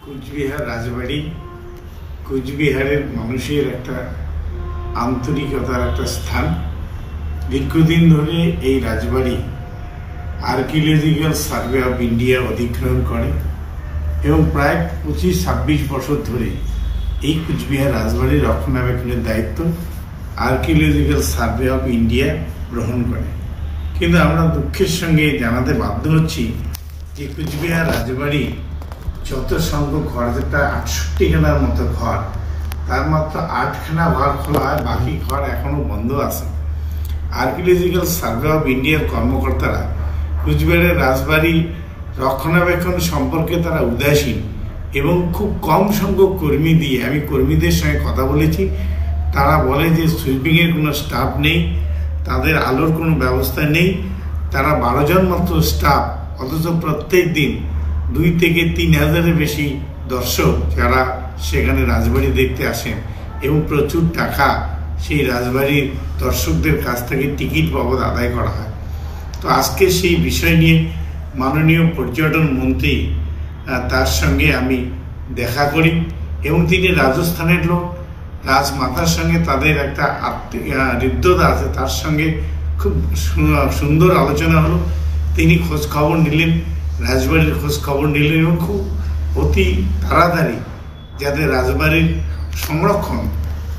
কুচবিহার রাজবাড়ি কুচবিহারের মানুষের একটা আন্তরিকতার একটা স্থান। দীর্ঘদিন ধরে এই রাজবাড়ি আর্কিওলজিক্যাল সার্ভে অফ ইন্ডিয়া অধিগ্রহণ করে এবং প্রায় 25-26 বছর ধরে এই কুচবিহার রাজবাড়ির রক্ষণাবেক্ষণের দায়িত্ব আর্কিওলজিক্যাল সার্ভে অফ ইন্ডিয়া গ্রহণ করে। কিন্তু আমরা দুঃখের সঙ্গে জানাতে বাধ্য হচ্ছি যে কুচবিহার রাজবাড়ি যত সংখ্যক ঘর, যেটা 68খানার মতো ঘর, তার মাত্র 8খানা ঘর খোলা হয়, বাকি ঘর এখনো বন্ধ আছে। আর্কিওলজিক্যাল সার্ভে অফ ইন্ডিয়ার কর্মকর্তারা কুচবিহারের রাজবাড়ি রক্ষণাবেক্ষণ সম্পর্কে তারা উদাসীন এবং খুব কম সংখ্যক কর্মী দিয়ে, আমি কর্মীদের সঙ্গে কথা বলেছি, তারা বলে যে সুইপিংয়ের কোনো স্টাফ নেই, তাদের আলোর কোনো ব্যবস্থা নেই, তারা 12 জন মাত্র স্টাফ, অথচ প্রত্যেক দিন 2 থেকে 3 হাজারের বেশি দর্শক যারা সেখানে রাজবাড়ি দেখতে আসেন এবং প্রচুর টাকা সেই রাজবাড়ির দর্শকদের কাছ থেকে টিকিট বাবদ আদায় করা হয়। তো আজকে সেই বিষয় নিয়ে মাননীয় পর্যটন মন্ত্রী তার সঙ্গে আমি দেখা করি এবং তিনি রাজস্থানের লোক, রাজমাতার সঙ্গে তাদের একটা হৃদ্যতা আছে, তার সঙ্গে খুব সুন্দর আলোচনা হলো। তিনি খোঁজ খবর নিলেন, রাজবাড়ির খোঁজ খবর নিলেন এবং খুব অতি তাড়াতাড়ি যাতে রাজবাড়ির সংরক্ষণ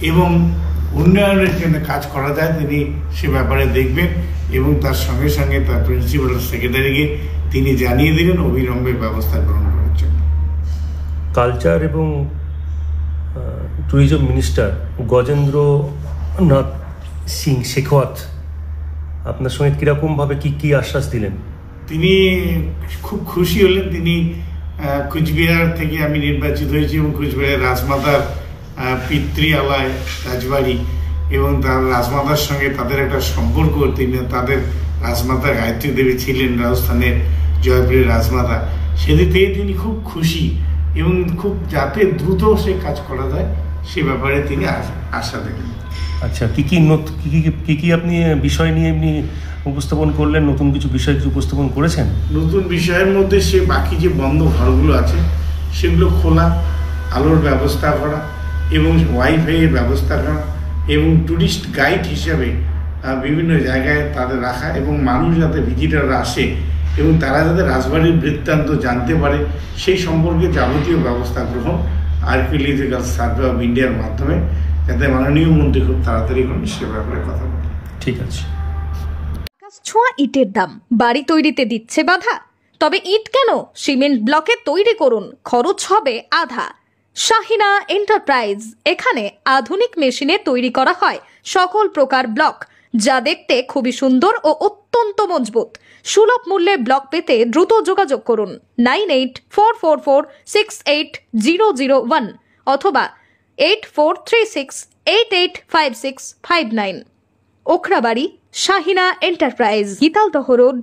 এবং উন্নয়নের জন্য কাজ করা যায় তিনি সে ব্যাপারে দেখবেন এবং তার সঙ্গে সঙ্গে তার প্রিন্সিপাল সেক্রেটারিকে তিনি জানিয়ে দিলেন অবিলম্বে ব্যবস্থা গ্রহণ করার জন্য। কালচার এবং ট্যুরিজম মিনিস্টার গজেন্দ্রনাথ সিং শেখাওয়াত আপনার সঙ্গে কীরকমভাবে কি আশ্বাস দিলেন? তিনি খুব খুশি হলেন। তিনি কুচবিহার থেকে আমি নির্বাচিত হয়েছি এবং কুচবিহারের রাজমাতার পিতৃ আলয় রাজবাড়ি এবং তার রাজমাতার সঙ্গে তাদের একটা সম্পর্ক, তিনি তাদের রাজমাতা গায়ত্রী দেবী ছিলেন রাজস্থানের জয়পুরের রাজমাতা, সেদিক থেকে তিনি খুব খুশি এবং খুব যাতে দ্রুত সে কাজ করা যায় সে ব্যাপারে তিনি আশা দেখেন। আচ্ছা, কি আপনি বিষয় নিয়ে এমনি উপস্থাপন করলেন? নতুন কিছু বিষয় উপস্থাপন করেছেন? নতুন বিষয়ের মধ্যে সে বাকি যে বন্ধ ঘরগুলো আছে সেগুলো খোলা, আলোর ব্যবস্থা করা এবং ওয়াইফাইয়ের ব্যবস্থা করা এবং ট্যুরিস্ট গাইড হিসাবে বিভিন্ন জায়গায় তাদের রাখা এবং মানুষ যাতে ভিজিটাররা আসে এবং তারা যাতে রাজবাড়ির বৃত্তান্ত জানতে পারে সেই সম্পর্কে যাবতীয় ব্যবস্থা গ্রহণ আর্কিওলজিক্যাল সার্ভে অফ ইন্ডিয়ার মাধ্যমে যাতে মাননীয় মন্ত্রী খুব তাড়াতাড়ি করেন সে ব্যাপারে কথা বলি। ঠিক আছে। ছোঁয়া ইটের দাম বাড়ি তৈরিতে দিচ্ছে বাধা? তবে ইট কেন, সিমেন্ট ব্লকে তৈরি করুন, খরচ হবে আধা। শাহিনা এন্টারপ্রাইজ, এখানে আধুনিক মেশিনে তৈরি করা হয় সকল প্রকার ব্লক, যা দেখতে খুবই সুন্দর ও অত্যন্ত মজবুত। সুলভ মূল্যে ব্লক পেতে দ্রুত যোগাযোগ করুন 9844468001 অথবা 8436885659। Okhrabari, Shahina enterprise, Gitaldaha road.